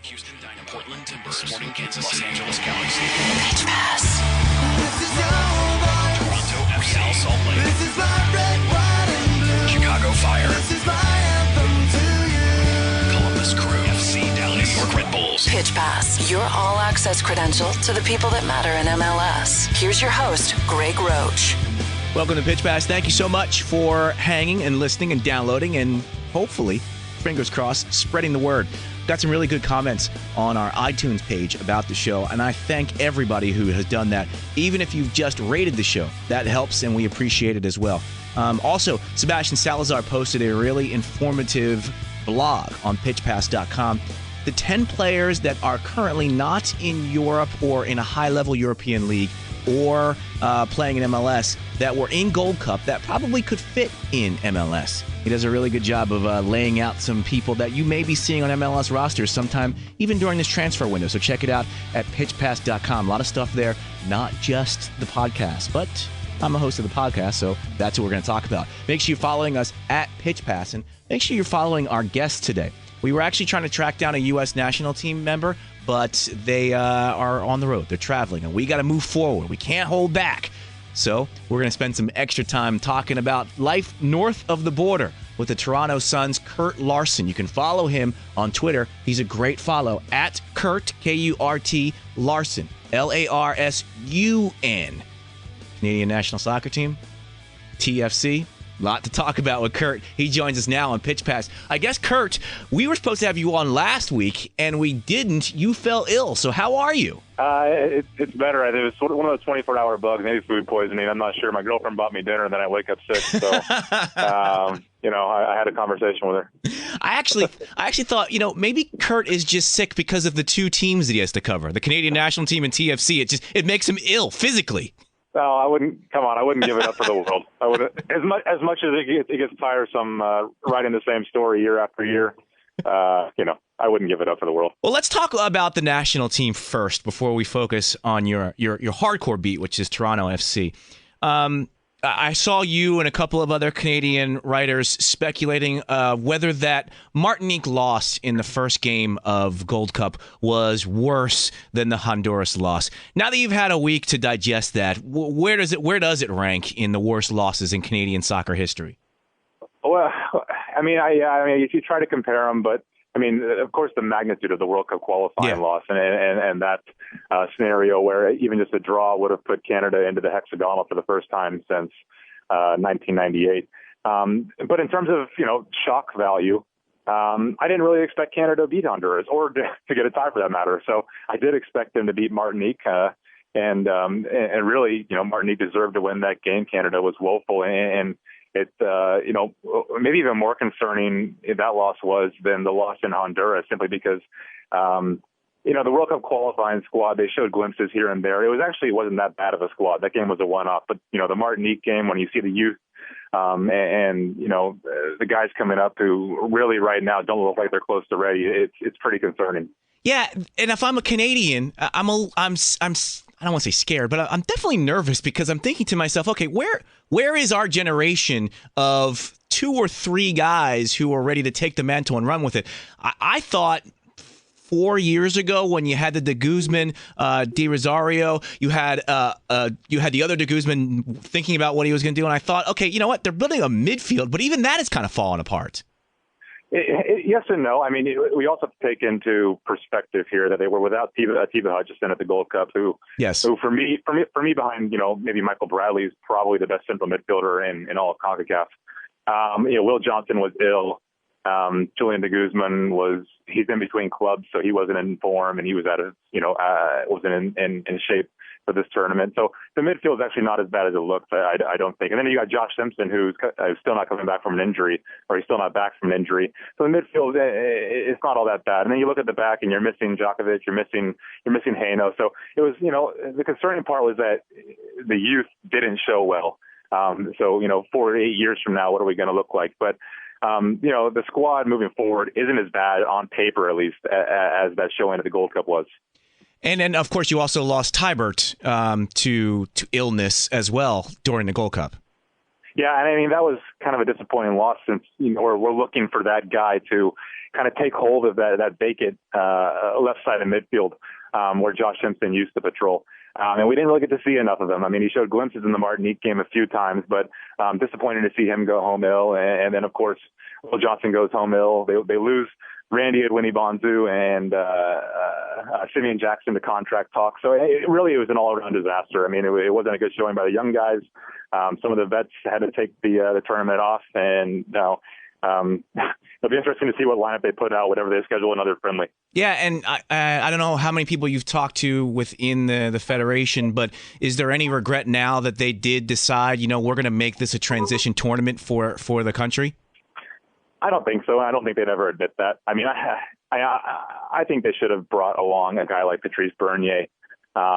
Houston Dynamo, Portland Timbers, Sporting Kansas, Los Angeles Galaxy, Pitch Pass, Toronto FC, Real Salt Lake, Chicago Fire, Columbus Crew, FC Dallas, New York Red Bulls. Pitch Pass, your all-access credential to the people that matter in MLS. Here's your host, Greg Roach. Welcome to Pitch Pass. Thank you so much for hanging and listening and downloading and hopefully, fingers crossed, spreading the word. Got some really good comments on our iTunes page about the show, and I thank everybody who has done that. Even if you've just rated the show, that helps, and we appreciate it as well. Also, Sebastian Salazar posted a really informative blog on pitchpass.com. The 10 players that are currently not in Europe or in a high-level European league or playing in MLS that were in Gold Cup that probably could fit in MLS. He does a really good job of laying out some people that you may be seeing on MLS rosters sometime, even during this transfer window. So check it out at pitchpass.com. A lot of stuff there, not just the podcast, but I'm a host of the podcast, so that's what we're going to talk about. Make sure you're following us at Pitch Pass, and make sure you're following our guests today. We were actually trying to track down a U.S. national team member, but they are on the road. They're traveling, and we got to move forward. We can't hold back. So we're going to spend some extra time talking about life north of the border with the Toronto Sun's Kurt Larson. You can follow him on Twitter. He's a great follow at Kurt, K-U-R-T, Larson, L-A-R-S-U-N. Canadian National Soccer Team, TFC. A lot to talk about with Kurt. He joins us now on Pitch Pass. I guess, Kurt, we were supposed to have you on last week, and we didn't. You fell ill. So how are you? It's better. It was one of those 24-hour bugs, maybe food poisoning. I'm not sure. My girlfriend bought me dinner, and then I wake up sick. So, I had a conversation with her. I actually thought, maybe Kurt is just sick because of the two teams that he has to cover, the Canadian national team and TFC. It makes him ill physically. No, I wouldn't. Come on, I wouldn't give it up for the world. I would, as much as it gets tiresome writing the same story year after year. I wouldn't give it up for the world. Well, let's talk about the national team first before we focus on your hardcore beat, which is Toronto FC. I saw you and a couple of other Canadian writers speculating whether that Martinique loss in the first game of Gold Cup was worse than the Honduras loss. Now that you've had a week to digest that, where does it rank in the worst losses in Canadian soccer history? Well, I mean, if you try to compare them, but I mean, of course, the magnitude of the World Cup qualifying loss and that scenario where even just a draw would have put Canada into the hexagonal for the first time since 1998. But in terms of, shock value, I didn't really expect Canada to beat Honduras or to get a tie for that matter. So I did expect them to beat Martinique. And really, Martinique deserved to win that game. Canada was woeful. And it, maybe even more concerning that loss was than the loss in Honduras, simply because, the World Cup qualifying squad, they showed glimpses here and there. It wasn't that bad of a squad. That game was a one-off. But, the Martinique game, when you see the youth the guys coming up who really right now don't look like they're close to ready, it's pretty concerning. Yeah, and if I'm a Canadian, I'm I don't want to say scared, but I'm definitely nervous because I'm thinking to myself, okay, where is our generation of 2 or 3 guys who are ready to take the mantle and run with it? I thought 4 years ago when you had the De Guzman, Di Rosario, you had the other De Guzman thinking about what he was going to do, and I thought, okay, you know what? They're building a midfield, but even that is kind of falling apart. Yes and no. I mean, we also have to take into perspective here that they were without Tiva Hutchison at the Gold Cup, who for me behind, maybe Michael Bradley is probably the best central midfielder in all of CONCACAF. Will Johnson was ill. Julian de Guzman he's in between clubs, so he wasn't in form and he was wasn't in shape for this tournament. So the midfield is actually not as bad as it looks, I don't think. And then you got Josh Simpson, who's still not coming back from an injury, or he's still not back from an injury. So the midfield, it's not all that bad. And then you look at the back and you're missing Djokovic, you're missing Haino. So it was, the concerning part was that the youth didn't show well. 4 to 8 years from now, what are we going to look like? But the squad moving forward isn't as bad on paper, at least, as that showing at the Gold Cup was. And then, of course, you also lost Tybert to illness as well during the Gold Cup. Yeah, and I mean, that was kind of a disappointing loss since we're looking for that guy to kind of take hold of that vacant left side of midfield where Josh Simpson used to patrol. And we didn't really get to see enough of him. I mean, he showed glimpses in the Martinique game a few times, but disappointed to see him go home ill. And then, of course, Will Johnson goes home ill. They lose Randy Edwini Bonzu and Simeon Jackson to contract talk. So it was an all-around disaster. I mean, it wasn't a good showing by the young guys. Some of the vets had to take the tournament off, and now it'll be interesting to see what lineup they put out, whatever they schedule another friendly. Yeah, and I don't know how many people you've talked to within the federation, but is there any regret now that they did decide, we're going to make this a transition tournament for the country? I don't think so. I don't think they'd ever admit that. I mean, I think they should have brought along a guy like Patrice Bernier,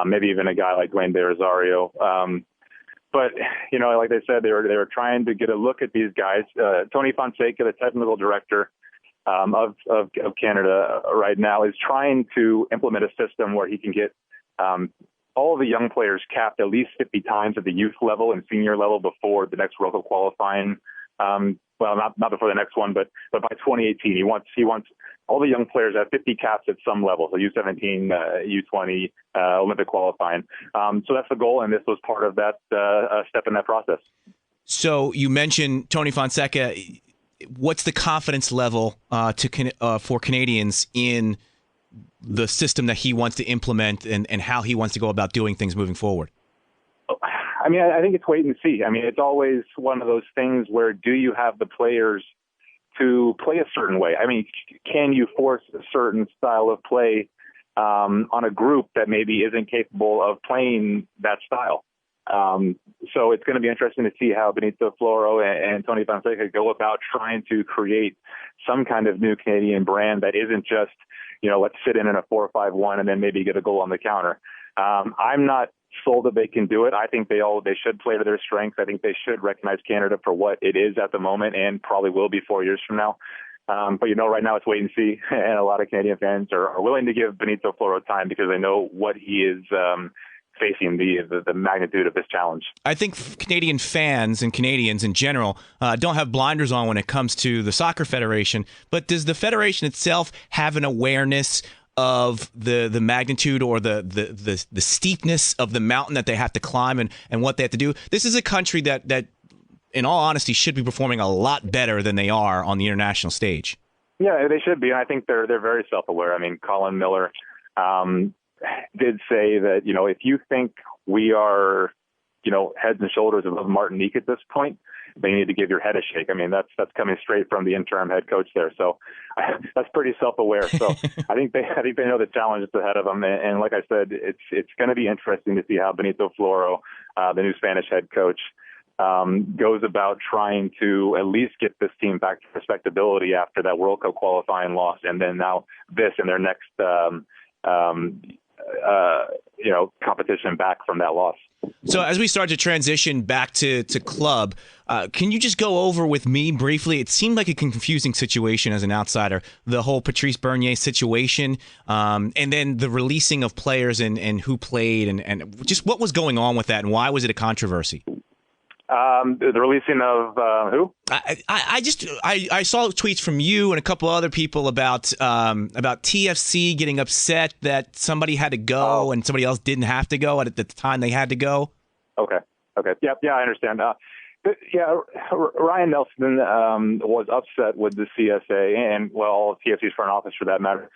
maybe even a guy like Dwayne De Rosario. But, like they said, they were trying to get a look at these guys. Tony Fonseca, the technical director of Canada right now, is trying to implement a system where he can get all of the young players capped at least 50 times at the youth level and senior level before the next World Cup qualifying. Well, not before the next one, but by 2018, he wants all the young players at 50 caps at some level. So U17, U20, Olympic qualifying. So that's the goal, and this was part of that step in that process. So you mentioned Tony Fonseca. What's the confidence level for Canadians in the system that he wants to implement and how he wants to go about doing things moving forward? I mean, I think it's wait and see. I mean, it's always one of those things where do you have the players to play a certain way? I mean, can you force a certain style of play on a group that maybe isn't capable of playing that style? So it's going to be interesting to see how Benito Floro and Tony Fonseca go about trying to create some kind of new Canadian brand that isn't just, let's sit in a 4-5-1 and then maybe get a goal on the counter. I'm not sold that they can do it. I think they should play to their strengths. I think they should recognize Canada for what it is at the moment and probably will be 4 years from now. But right now it's wait and see. And a lot of Canadian fans are willing to give Benito Floro time because they know what he is facing, the magnitude of this challenge. I think Canadian fans and Canadians in general don't have blinders on when it comes to the Soccer Federation. But does the Federation itself have an awareness of the magnitude or the steepness of the mountain that they have to climb and what they have to do? This is a country that in all honesty should be performing a lot better than they are on the international stage. Yeah, they should be. And I think they're very self-aware. I mean, Colin Miller did say that, if you think we are, heads and shoulders above Martinique at this point, they need to give your head a shake. I mean, that's coming straight from the interim head coach there. So that's pretty self-aware. So I think they know the challenge that's ahead of them. And like I said, it's going to be interesting to see how Benito Floro, the new Spanish head coach, goes about trying to at least get this team back to respectability after that World Cup qualifying loss, and then now this in their next competition back from that loss. So as we start to transition back to club, can you just go over with me briefly? It seemed like a confusing situation as an outsider, the whole Patrice Bernier situation, and then the releasing of players and who played and just what was going on with that and why was it a controversy? The releasing of who? I saw tweets from you and a couple other people about TFC getting upset that somebody had to go and somebody else didn't have to go at the time they had to go. Okay. Yeah, I understand. Ryan Nelson was upset with the CSA and all of TFC's front office for that matter,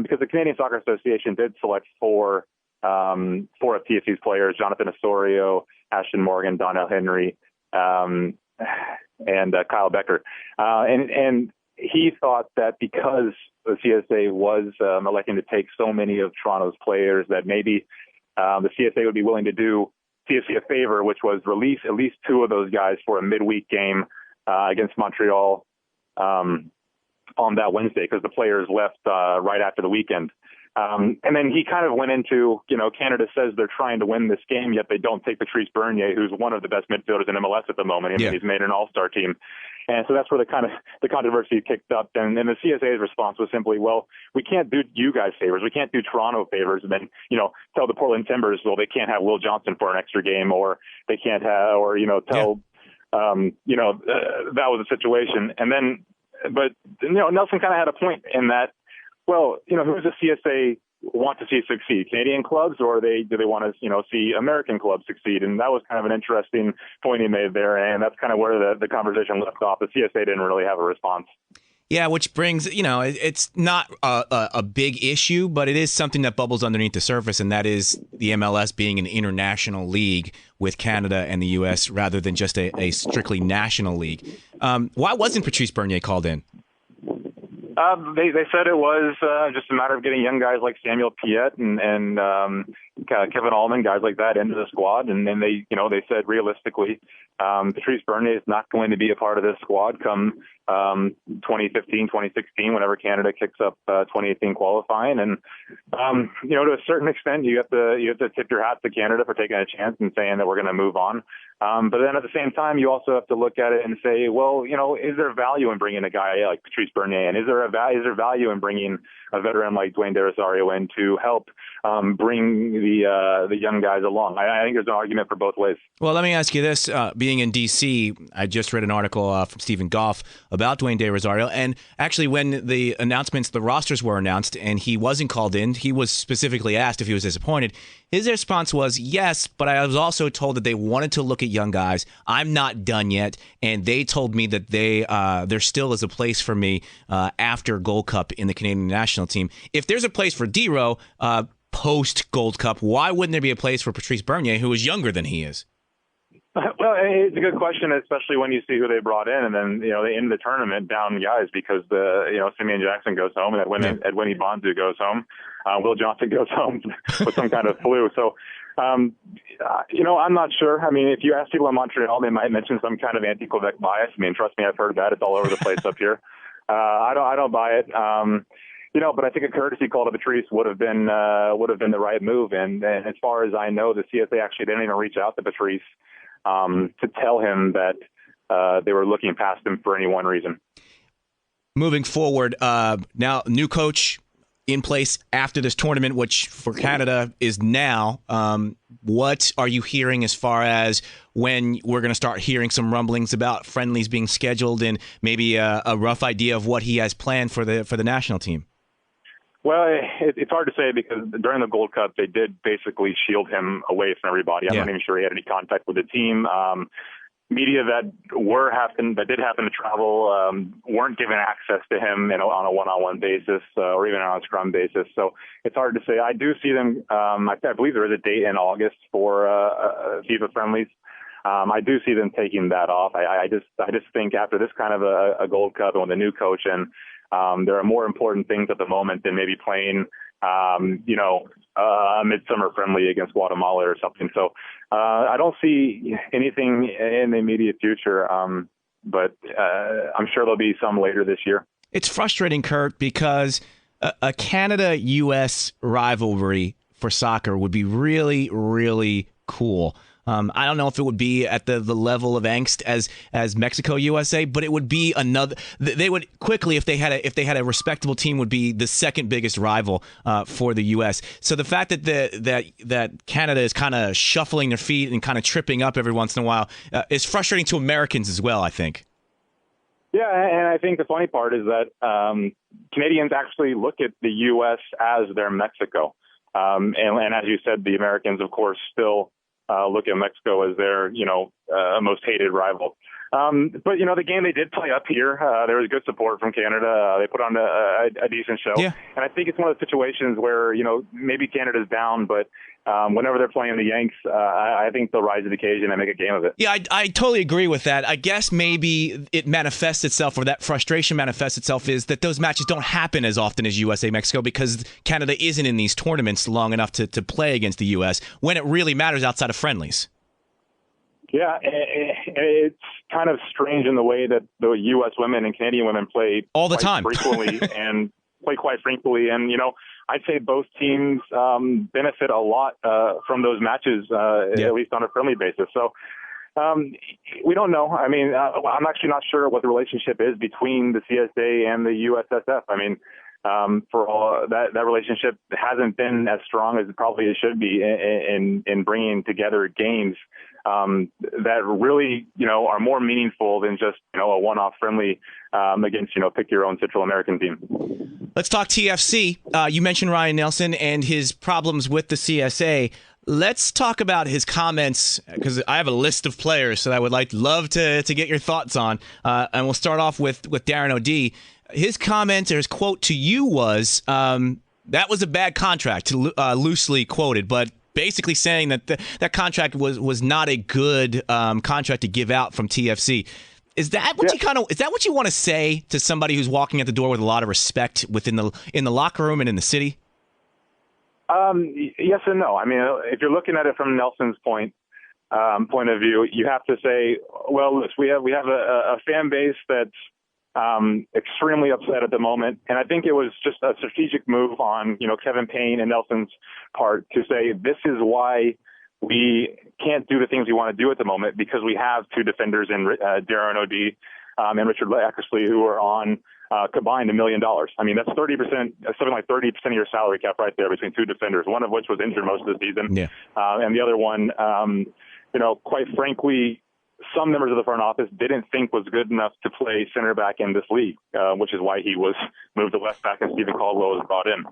because the Canadian Soccer Association did select four of TFC's players: Jonathan Osorio, Ashton Morgan, Donnell Henry, and Kyle Becker. And he thought that because the CSA was electing to take so many of Toronto's players that maybe the CSA would be willing to do TFC a favor, which was release at least two of those guys for a midweek game against Montreal on that Wednesday, because the players left right after the weekend. And then he kind of went into, Canada says they're trying to win this game, yet they don't take Patrice Bernier, who's one of the best midfielders in MLS at the moment. I mean, he's made an all-star team. And so that's where the controversy kicked up. And the CSA's response was simply, well, we can't do you guys favors. We can't do Toronto favors. And then, tell the Portland Timbers, well, they can't have Will Johnson for an extra game, or they can't have, or, tell, that was the situation. And then but Nelson kind of had a point in that. Well, who does the CSA want to see succeed? Canadian clubs, or do they want to see American clubs succeed? And that was kind of an interesting point he made there, and that's kind of where the conversation left off. The CSA didn't really have a response. Yeah, which brings, it's not a big issue, but it is something that bubbles underneath the surface, and that is the MLS being an international league with Canada and the U.S. rather than just a strictly national league. Why wasn't Patrice Bernier called in? They said it was just a matter of getting young guys like Samuel Piette and Kevin Allman, guys like that, into the squad, and then they said realistically, Patrice Bernier is not going to be a part of this squad come 2015, 2016, whenever Canada kicks up 2018 qualifying, and to a certain extent, you have to tip your hat to Canada for taking a chance and saying that we're going to move on. But then at the same time, you also have to look at it and say, well, is there value in bringing a guy like Patrice Bernier, and is there value in bringing a veteran like Dwayne De Rosario in to help bring the young guys along? I think there's an argument for both ways. Well, let me ask you this. Being in D.C., I just read an article from Stephen Goff about Dwayne De Rosario, and actually when the rosters were announced and he wasn't called in, he was specifically asked if he was disappointed. His response was, yes, but I was also told that they wanted to look at young guys. I'm not done yet, and they told me that there still is a place for me after Gold Cup in the Canadian national team. If there's a place for D-Row post Gold Cup, why wouldn't there be a place for Patrice Bernier, who is younger than he is? Well, it's a good question, especially when you see who they brought in, and then they end the tournament down guys because Simeon Jackson goes home, and Edwin Bonzu goes home, Will Johnson goes home with some kind of flu. So, I'm not sure. I mean, if you ask people in Montreal, they might mention some kind of anti-Quebec bias. I mean, trust me, I've heard that. It's all over the place up here. I don't buy it. But I think a courtesy call to Patrice would have been the right move. And as far as I know, the CSA actually didn't even reach out to Patrice to tell him that they were looking past him for any one reason. Moving forward, now new coach in place after this tournament, which for Canada is now. What are you hearing as far as when we're going to start hearing some rumblings about friendlies being scheduled and maybe a rough idea of what he has planned for the national team? Well, it's hard to say because during the Gold Cup, they did basically shield him away from everybody. I'm not even sure he had any contact with the team. Media that did happen to travel weren't given access to him on a one-on-one basis or even on a scrum basis. So it's hard to say. I do see them. I believe there is a date in August for FIFA friendlies. I do see them taking that off. I just think after this kind of a Gold Cup and with a new coach, and there are more important things at the moment than maybe playing, a midsummer friendly against Guatemala or something. So I don't see anything in the immediate future, but I'm sure there'll be some later this year. It's frustrating, Kurt, because a Canada-U.S. rivalry for soccer would be really, really cool. I don't know if it would be at the level of angst as Mexico USA, but it would be another. They would quickly, if they had a respectable team, would be the second biggest rival for the U.S. So the fact that Canada is kind of shuffling their feet and kind of tripping up every once in a while is frustrating to Americans as well, I think. Yeah, and I think the funny part is that Canadians actually look at the U.S. as their Mexico, and as you said, the Americans, of course, still look at Mexico as their, most hated rival. But, the game they did play up here, there was good support from Canada. They put on a decent show. Yeah. And I think it's one of those situations where, maybe Canada's down, but whenever they're playing the Yanks, I think they'll rise to the occasion and make a game of it. Yeah, I totally agree with that. I guess maybe it manifests itself, or that frustration manifests itself, is that those matches don't happen as often as USA-Mexico because Canada isn't in these tournaments long enough to play against the U.S. when it really matters outside of friendlies. Yeah, it's kind of strange in the way that the U.S. women and Canadian women play all the time frequently and play quite frequently. And, I'd say both teams benefit a lot from those matches, at least on a friendly basis. So we don't know. I mean, I'm actually not sure what the relationship is between the CSA and the USSF. I mean, for all that relationship hasn't been as strong as probably it should be in bringing together games that really, are more meaningful than just, a one-off friendly against, pick your own Central American team. Let's talk TFC. You mentioned Ryan Nelson and his problems with the CSA. Let's talk about his comments, because I have a list of players that I would love to get your thoughts on. And we'll start off with Darren O'D. His comment or his quote to you was, that was a bad contract, loosely quoted, but basically saying that that contract was not a good contract to give out from TFC. Is that what is that what you want to say to somebody who's walking at the door with a lot of respect in the locker room and in the city? Yes and no. I mean, if you're looking at it from Nelson's point of view, you have to say, well, we have a fan base that's extremely upset at the moment, and I think it was just a strategic move on Kevin Payne and Nelson's part to say this is why we can't do the things we want to do at the moment, because we have two defenders in Darren O'D and Richard Eckersley who are on combined $1 million. I mean, that's 30%, something like 30% of your salary cap right there between two defenders, one of which was injured most of the season. Yeah. And the other one, quite frankly, some members of the front office didn't think was good enough to play center back in this league, which is why he was moved to left back and Stephen Caldwell was brought in.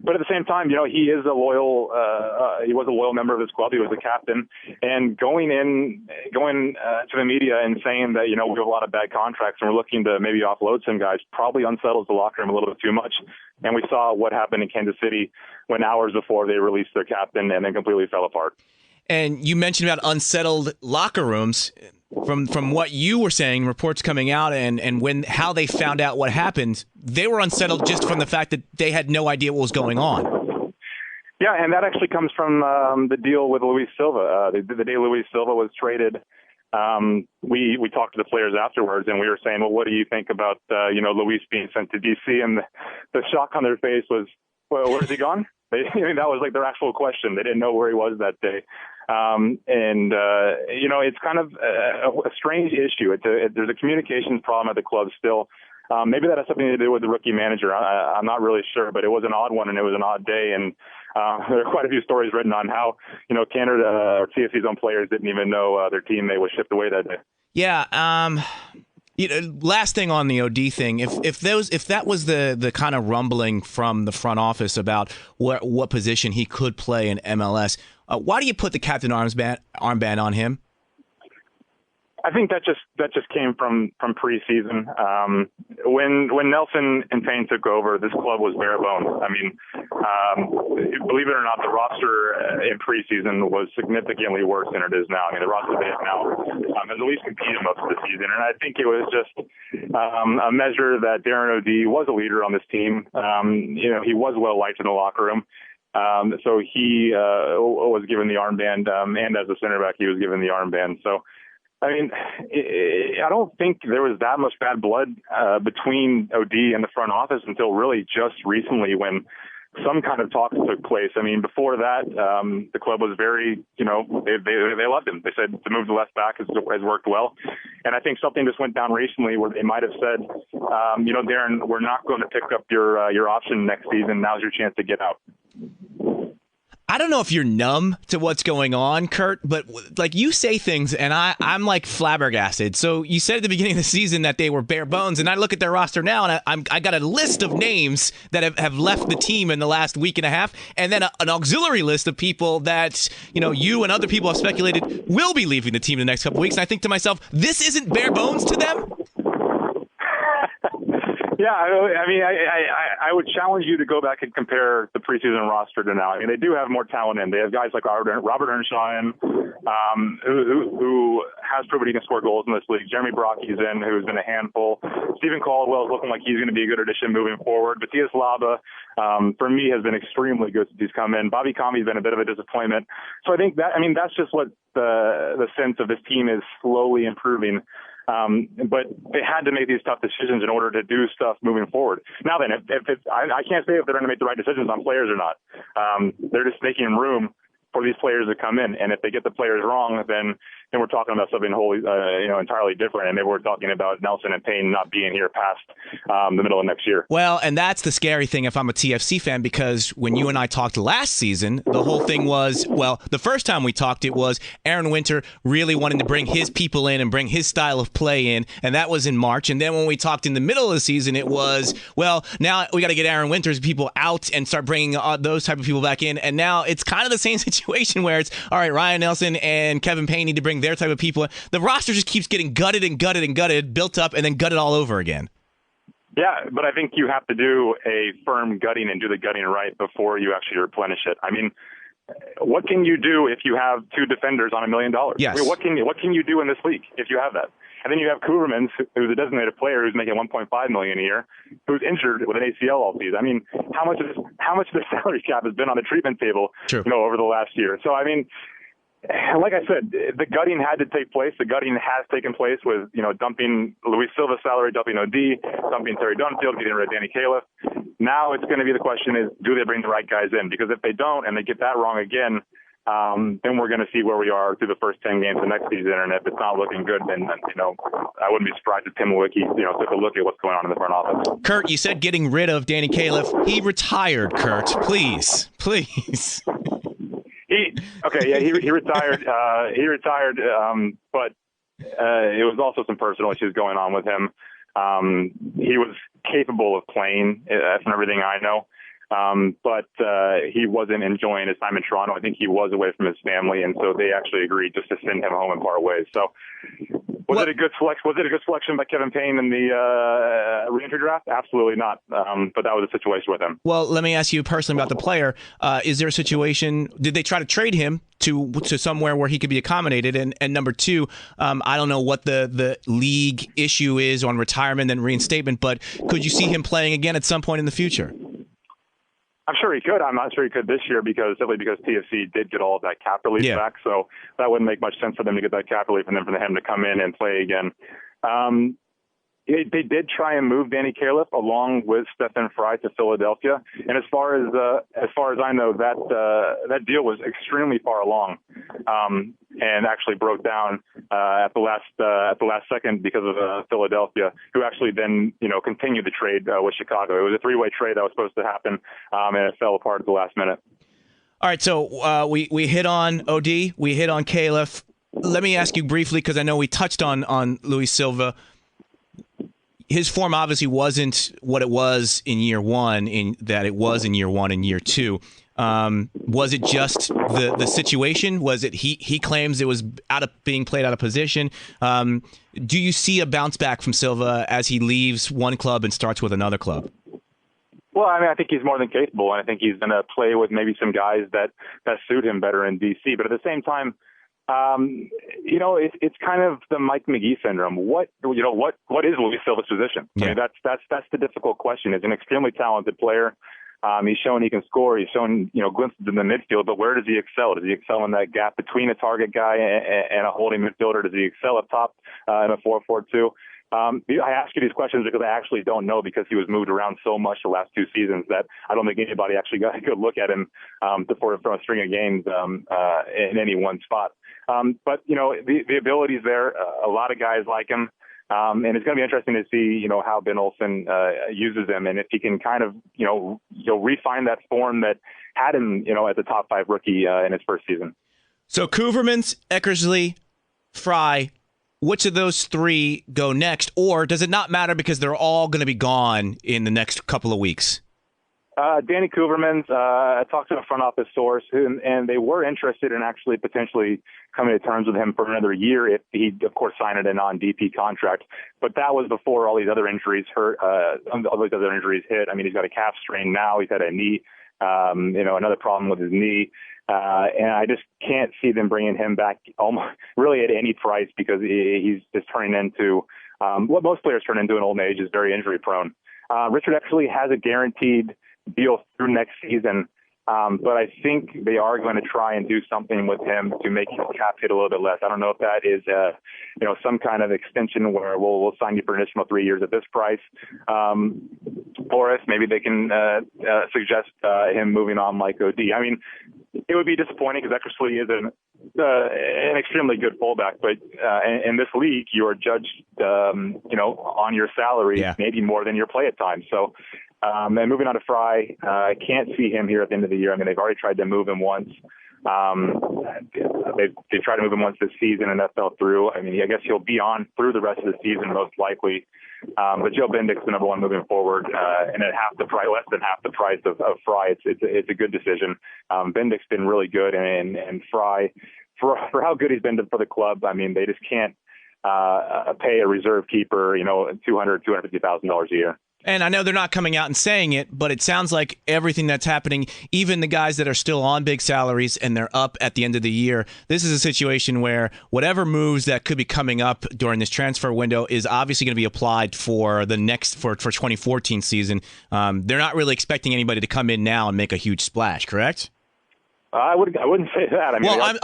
But at the same time, he is he was a loyal member of this club. He was the captain, and going to the media and saying that, we have a lot of bad contracts and we're looking to maybe offload some guys probably unsettles the locker room a little bit too much. And we saw what happened in Kansas City when hours before they released their captain and then completely fell apart. And you mentioned about unsettled locker rooms. From what you were saying, reports coming out and how they found out what happened, they were unsettled just from the fact that they had no idea what was going on. Yeah, and that actually comes from the deal with Luis Silva. The day Luis Silva was traded, we talked to the players afterwards, and we were saying, well, what do you think about Luis being sent to D.C.? And the shock on their face was, well, where's he gone? That was like their actual question. They didn't know where he was that day. It's kind of a strange issue. There's a communications problem at the club still. Maybe that has something to do with the rookie manager. I'm not really sure, but it was an odd one and it was an odd day. And there are quite a few stories written on how, Canada or TFC's own players didn't even know their teammate was shipped away that day. Yeah. Last thing on the OD thing, if that was the kind of rumbling from the front office about what position he could play in MLS, why do you put the captain armband on him? I think that just came from preseason. When Nelson and Payne took over, this club was bare bones. I mean, believe it or not, the roster in preseason was significantly worse than it is now. I mean, the roster they have now has at least competed most of the season, and I think it was just a measure that Darren O'D was a leader on this team. He was well liked in the locker room. So he was given the armband, and as a center back, he was given the armband. So, I mean, I don't think there was that much bad blood between OD and the front office until really just recently when some kind of talks took place. I mean, before that, the club was very, they loved him. They said the move to left back has worked well. And I think something just went down recently where they might have said, Darren, we're not going to pick up your option next season. Now's your chance to get out. I don't know if you're numb to what's going on, Kurt, but like you say things and I'm like flabbergasted. So you said at the beginning of the season that they were bare bones, and I look at their roster now and I got a list of names that have left the team in the last week and a half, and then an auxiliary list of people that you and other people have speculated will be leaving the team in the next couple of weeks. And I think to myself, this isn't bare bones to them. Yeah, I mean, I would challenge you to go back and compare the preseason roster to now. I mean, they do have more talent in. They have guys like Robert Earnshaw who has proven he can score goals in this league. Jeremy Brocky's in, who's been a handful. Stephen Caldwell is looking like he's going to be a good addition moving forward. Matthias Laba, for me, has been extremely good since he's come in. Bobby Kami's been a bit of a disappointment. So I think that's just what the sense of this team is slowly improving. But they had to make these tough decisions in order to do stuff moving forward. Now then, I can't say if they're going to make the right decisions on players or not. They're just making room for these players to come in. And if they get the players wrong, then, we're talking about something wholly, entirely different. And maybe we're talking about Nelson and Payne not being here past the middle of next year. Well, and that's the scary thing if I'm a TFC fan, because when you and I talked last season, the whole thing was, well, the first time we talked, it was Aaron Winter really wanting to bring his people in and bring his style of play in, and that was in March. And then when we talked in the middle of the season, it was, well, now we got to get Aaron Winter's people out and start bringing those type of people back in. And now it's kind of the same situation where it's, all right, Ryan Nelson and Kevin Payne need to bring their type of people in. The roster just keeps getting gutted and gutted and gutted, built up, and then gutted all over again. Yeah, but I think you have to do a firm gutting and do the gutting right before you actually replenish it. I mean, what can you do if you have two defenders on $1 million? Yes. I mean, what can you do in this league if you have that? And then you have Kouvermans, who's a designated player who's making $1.5 million a year, who's injured with an ACL all season. I mean, how much of the salary cap has been on the treatment table, True. over the last year? So I mean, like I said, the gutting had to take place. The gutting has taken place with, dumping Luis Silva's salary, dumping OD, dumping Terry Dunfield, getting rid of Danny Califf. Now it's going to be the question is, do they bring the right guys in? Because if they don't and they get that wrong again, then we're going to see where we are through the first 10 games of next season. And if it's not looking good, then, I wouldn't be surprised if Tim Lewicki, took a look at what's going on in the front office. Kurt, you said getting rid of Danny Califf. He retired, Kurt. Please. He retired. But it was also some personal issues going on with him. He was capable of playing, from everything I know. But he wasn't enjoying his time in Toronto. I think he was away from his family, and so they actually agreed just to send him home and part ways. So, was it a good selection by Kevin Payne in the re-entry draft? Absolutely not. But that was a situation with him. Well, let me ask you personally about the player. Is there a situation? Did they try to trade him to somewhere where he could be accommodated? And number two, I don't know what the league issue is on retirement and reinstatement, but could you see him playing again at some point in the future? I'm sure he could. I'm not sure he could this year simply because TFC did get all of that cap relief back. So that wouldn't make much sense for them to get that cap relief and then for him to come in and play again. They did try and move Danny Califf along with Stephen Fry to Philadelphia, and as far as I know, that deal was extremely far along, and actually broke down at the last second because of Philadelphia, who actually then continued the trade with Chicago. It was a three-way trade that was supposed to happen, and it fell apart at the last minute. All right, so we hit on OD, we hit on Califf. Let me ask you briefly, because I know we touched on Luis Silva. His form obviously wasn't what it was in year one, in year one and year two. Was it just the situation? Was it he claims it was being played out of position? Do you see a bounce back from Silva as he leaves one club and starts with another club? Well, I mean, I think he's more than capable, and I think he's going to play with maybe some guys that suit him better in DC. But at the same time, it's kind of the Mike McGee syndrome. What is Luis Silva's position? Yeah. I mean, that's the difficult question. He's an extremely talented player. He's shown he can score. He's shown, glimpses in the midfield, but where does he excel? Does he excel in that gap between a target guy and a holding midfielder? Does he excel up top in a 4-4-2? I ask you these questions because I actually don't know, because he was moved around so much the last two seasons that I don't think anybody actually got a good look at him from a string of games in any one spot. But the ability's there. A lot of guys like him. And it's going to be interesting to see, how Ben Olsen uses him, and if he can kind of, refine that form that had him, as a top 5 rookie in his first season. So Kouvermans, Eckersley, Fry, which of those three go next, or does it not matter because they're all going to be gone in the next couple of weeks? Danny Kouvermans, I talked to a front office source, and they were interested in actually potentially coming to terms with him for another year if he, of course, signed a non-DP contract. But that was before all these other injuries hit. I mean, he's got a calf strain now. He's had a knee, another problem with his knee. And I just can't see them bringing him back almost really at any price, because he's just turning into what most players turn into in old age, is very injury prone. Richard actually has a guaranteed deal through next season, but I think they are going to try and do something with him to make his cap hit a little bit less. I don't know if that is some kind of extension where we'll sign you for an additional 3 years at this price, or if maybe they can suggest him moving on like OD. I mean, it would be disappointing because Eckersley is an extremely good fullback, but in this league, you are judged, on your salary, maybe more than your play at times. So, and moving on to Fry, I can't see him here at the end of the year. I mean, they've already tried to move him once. They tried to move him once this season, and that fell through. I mean, I guess he'll be on through the rest of the season, most likely. But Joe Bendick's the number one moving forward, and at less than half the price of Fry, it's a good decision. Bendick's been really good, and Fry, for how good he's been for the club, I mean, they just can't pay a reserve keeper, $250,000 a year. And I know they're not coming out and saying it, but it sounds like everything that's happening, even the guys that are still on big salaries and they're up at the end of the year, this is a situation where whatever moves that could be coming up during this transfer window is obviously going to be applied for the next for 2014 season. They're not really expecting anybody to come in now and make a huge splash, correct? I wouldn't say that. I mean, well,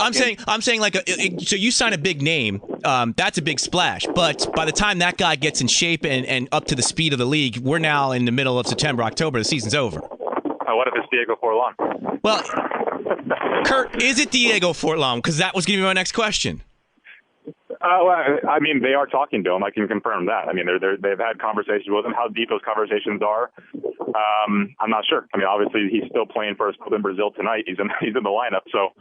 I'm saying like so you sign a big name, that's a big splash. But by the time that guy gets in shape and up to the speed of the league, we're now in the middle of September, October. The season's over. What if it's Diego Forlan? Well, Kurt, is it Diego Forlan? Because that was going to be my next question. Well, I mean, they are talking to him. I can confirm that. I mean, they've had conversations with him. How deep those conversations are, I'm not sure. I mean, obviously, he's still playing for his club in Brazil tonight. He's in the lineup. So,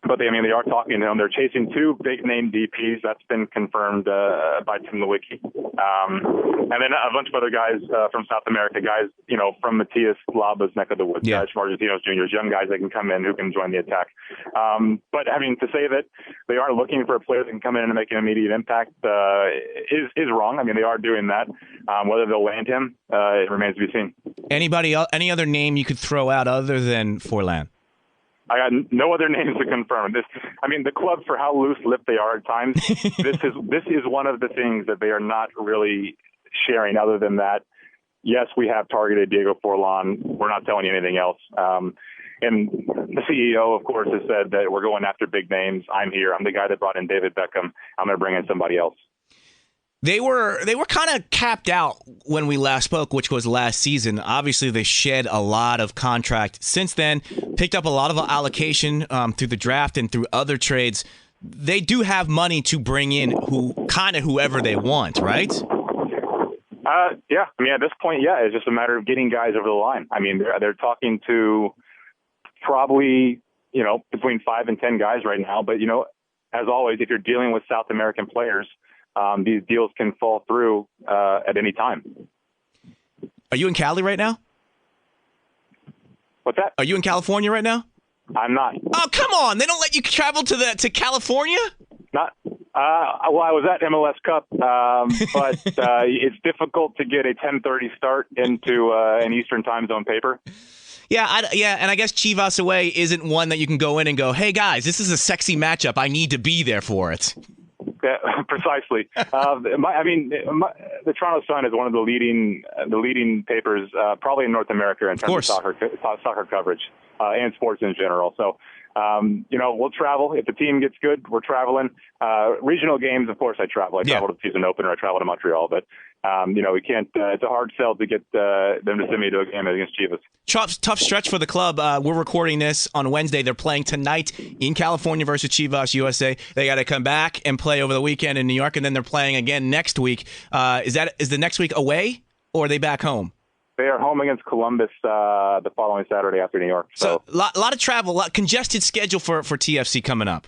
but they are talking to him. They're chasing two big name DPs. That's been confirmed by Tim Nowicki. And then a bunch of other guys from South America, guys, from Matias Laba's neck of the woods, guys from Argentinos Juniors, young guys that can come in who can join the attack. But I mean, to say that they are looking for a player that can come in and make an immediate impact is wrong. I mean, they are doing that. Whether they'll land him, it remains to be seen. Any other name you could throw out other than Forlan? I got no other names to confirm. The club, for how loose-lipped they are at times, this is one of the things that they are not really sharing. Other than that, yes, we have targeted Diego Forlan. We're not telling you anything else. And the CEO, of course, has said that we're going after big names. I'm here. I'm the guy that brought in David Beckham. I'm going to bring in somebody else. They were kind of capped out when we last spoke, which was last season. Obviously, they shed a lot of contract since then, picked up a lot of allocation through the draft and through other trades. They do have money to bring in whoever they want, right? Yeah. I mean, at this point, it's just a matter of getting guys over the line. I mean, they're talking to probably, between 5 and 10 guys right now. But, as always, if you're dealing with South American players, these deals can fall through at any time. Are you in Cali right now? What's that? Are you in California right now? I'm not. Oh, come on! They don't let you travel to California? Not. Well, I was at MLS Cup, but it's difficult to get a 10:30 start into an Eastern time zone paper. Yeah, and I guess Chivas away isn't one that you can go in and go, "Hey guys, this is a sexy matchup. I need to be there for it." Yeah, precisely. The Toronto Sun is one of the leading papers, probably in North America in terms of soccer coverage and sports in general. So, we'll travel if the team gets good. We're traveling. Regional games, of course, I travel. I travel to the season opener. I travel to Montreal, but we can't. It's a hard sell to get them to send me to a game against Chivas. Tough stretch for the club. We're recording this on Wednesday. They're playing tonight in California versus Chivas USA. They got to come back and play over the weekend in New York, and then they're playing again next week. Is the next week away, or are they back home? They are home against Columbus the following Saturday after New York. So a lot of travel, congested schedule for TFC coming up.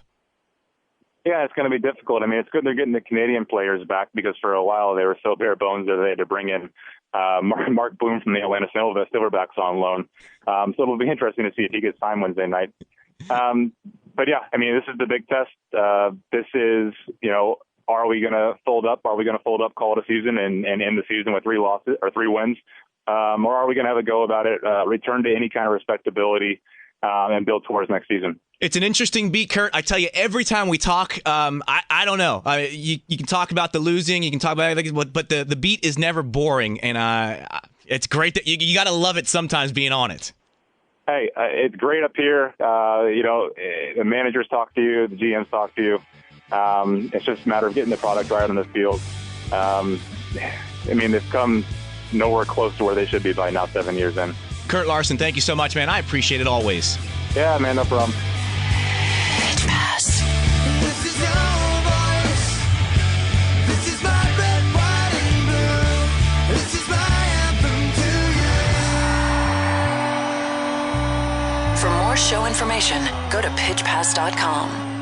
Yeah, it's going to be difficult. I mean, it's good they're getting the Canadian players back because for a while they were so bare bones that they had to bring in Mark Bloom from the Atlanta Silverbacks on loan. So it'll be interesting to see if he gets signed Wednesday night. But yeah, I mean, this is the big test. This is, are we going to fold up? Are we going to fold up, call it a season, and end the season with 3 losses or 3 wins? Or are we going to have a go about it, return to any kind of respectability, and build towards next season? It's an interesting beat, Kurt. I tell you, every time we talk, I don't know. You can talk about the losing, you can talk about everything, but the beat is never boring, and it's great that you got to love it sometimes being on it. Hey, it's great up here. The managers talk to you, the GMs talk to you. It's just a matter of getting the product right on the field. They've come nowhere close to where they should be by now, 7 years in. Kurt Larson, thank you so much, man. I appreciate it always. Yeah, man, no problem. For more show information, go to pitchpass.com.